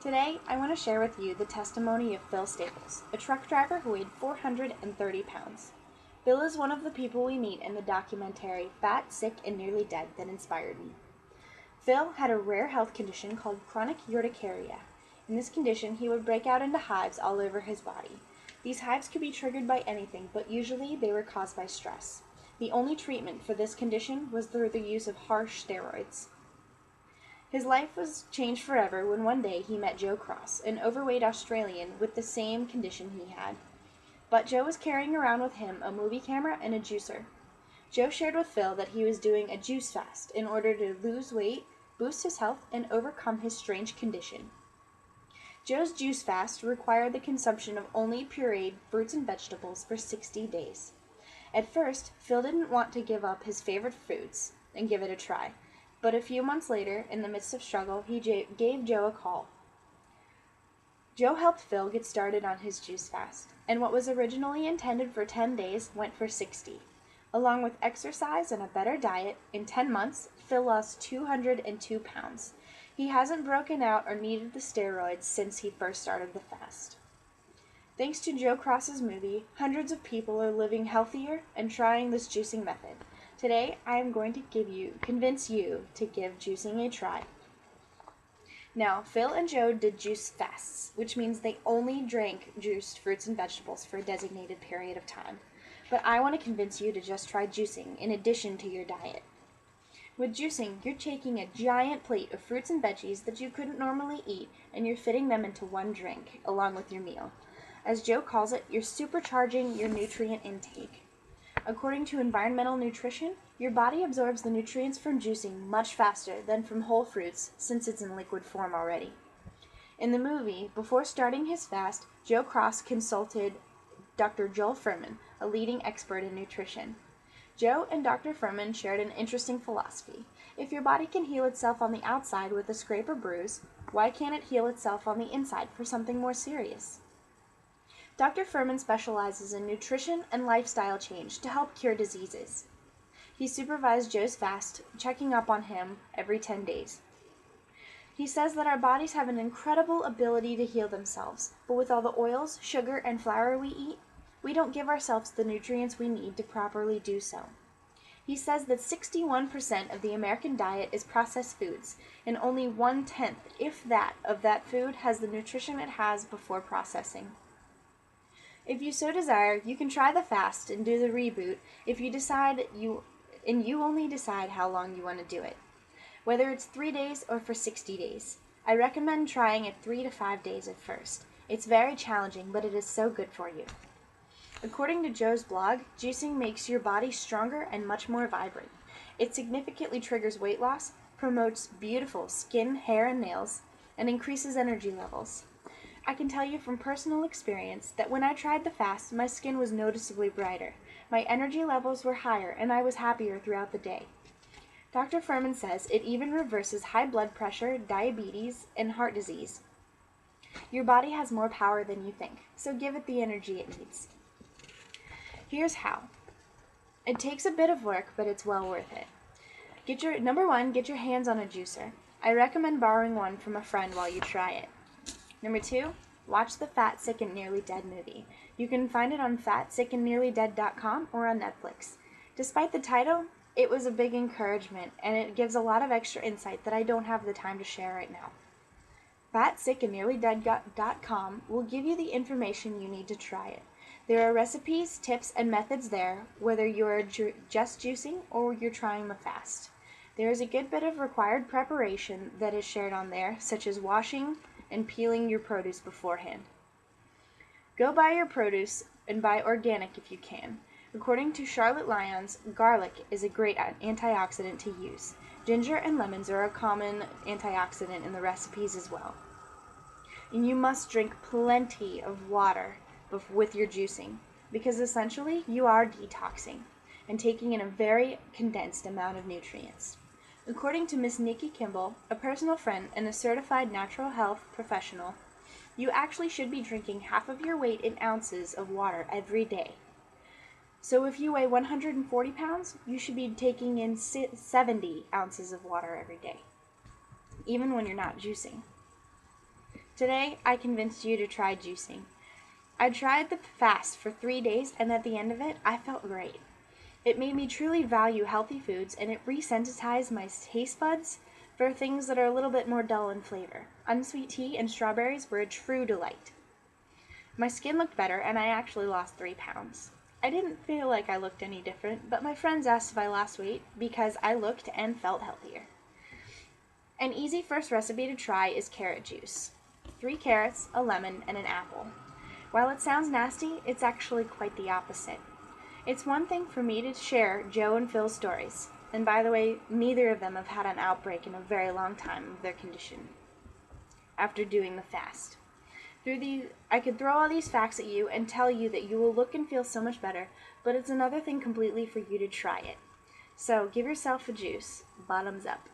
Today, I want to share with you the testimony of Phil Staples, a truck driver who weighed 430 pounds. Phil is one of the people we meet in the documentary Fat, Sick, and Nearly Dead that inspired me. Phil had a rare health condition called chronic urticaria. In this condition, he would break out into hives all over his body. These hives could be triggered by anything, but usually they were caused by stress. The only treatment for this condition was through the use of harsh steroids. His life was changed forever when one day he met Joe Cross, an overweight Australian with the same condition he had. But Joe was carrying around with him a movie camera and a juicer. Joe shared with Phil that he was doing a juice fast in order to lose weight, boost his health, and overcome his strange condition. Joe's juice fast required the consumption of only pureed fruits and vegetables for 60 days. At first, Phil didn't want to give up his favorite foods and give it a try. But a few months later, in the midst of struggle, he gave Joe a call. Joe helped Phil get started on his juice fast, and what was originally intended for 10 days went for 60. Along with exercise and a better diet, in 10 months, Phil lost 202 pounds. He hasn't broken out or needed the steroids since he first started the fast. Thanks to Joe Cross's movie, hundreds of people are living healthier and trying this juicing method. Today, I am going to convince you to give juicing a try. Now, Phil and Joe did juice fasts, which means they only drank juiced fruits and vegetables for a designated period of time. But I want to convince you to just try juicing in addition to your diet. With juicing, you're taking a giant plate of fruits and veggies that you couldn't normally eat, and you're fitting them into one drink, along with your meal. As Joe calls it, you're supercharging your nutrient intake. According to environmental nutrition, your body absorbs the nutrients from juicing much faster than from whole fruits since it's in liquid form already. In the movie, before starting his fast, Joe Cross consulted Dr. Joel Fuhrman, a leading expert in nutrition. Joe and Dr. Fuhrman shared an interesting philosophy. If your body can heal itself on the outside with a scrape or bruise, why can't it heal itself on the inside for something more serious? Dr. Fuhrman specializes in nutrition and lifestyle change to help cure diseases. He supervised Joe's fast, checking up on him every 10 days. He says that our bodies have an incredible ability to heal themselves, but with all the oils, sugar, and flour we eat, we don't give ourselves the nutrients we need to properly do so. He says that 61% of the American diet is processed foods, and only 1/10, if that, of that food has the nutrition it has before processing. If you so desire, you can try the fast and do the reboot if you only decide how long you want to do it. Whether it's 3 days or for 60 days. I recommend trying it 3 to 5 days at first. It's very challenging, but it is so good for you. According to Joe's blog, juicing makes your body stronger and much more vibrant. It significantly triggers weight loss, promotes beautiful skin, hair, and nails, and increases energy levels. I can tell you from personal experience that when I tried the fast, my skin was noticeably brighter. My energy levels were higher, and I was happier throughout the day. Dr. Fuhrman says it even reverses high blood pressure, diabetes, and heart disease. Your body has more power than you think, so give it the energy it needs. Here's how. It takes a bit of work, but it's well worth it. Number 1, get your hands on a juicer. I recommend borrowing one from a friend while you try it. Number 2, watch the Fat, Sick, and Nearly Dead movie. You can find it on fatsickandnearlydead.com or on Netflix. Despite the title, it was a big encouragement, and it gives a lot of extra insight that I don't have the time to share right now. fatsickandnearlydead.com will give you the information you need to try it. There are recipes, tips, and methods there, whether you are just juicing or you're trying the fast. There is a good bit of required preparation that is shared on there, such as washing and peeling your produce beforehand. Go buy your produce and buy organic if you can. According to Charlotte Lyons, garlic is a great antioxidant to use. Ginger and lemons are a common antioxidant in the recipes as well. And you must drink plenty of water with your juicing, because essentially you are detoxing and taking in a very condensed amount of nutrients. According to Miss Nikki Kimball, a personal friend and a certified natural health professional, you actually should be drinking half of your weight in ounces of water every day. So if you weigh 140 pounds, you should be taking in 70 ounces of water every day, even when you're not juicing. Today, I convinced you to try juicing. I tried the fast for 3 days, and at the end of it, I felt great. It made me truly value healthy foods, and it resensitized my taste buds for things that are a little bit more dull in flavor. Unsweet tea and strawberries were a true delight. My skin looked better, and I actually lost 3 pounds. I didn't feel like I looked any different, but my friends asked if I lost weight because I looked and felt healthier. An easy first recipe to try is carrot juice. 3 carrots, a lemon, and an apple. While it sounds nasty, it's actually quite the opposite. It's one thing for me to share Joe and Phil's stories, and by the way, neither of them have had an outbreak in a very long time of their condition after doing the fast. I could throw all these facts at you and tell you that you will look and feel so much better, but it's another thing completely for you to try it. So give yourself a juice. Bottoms up.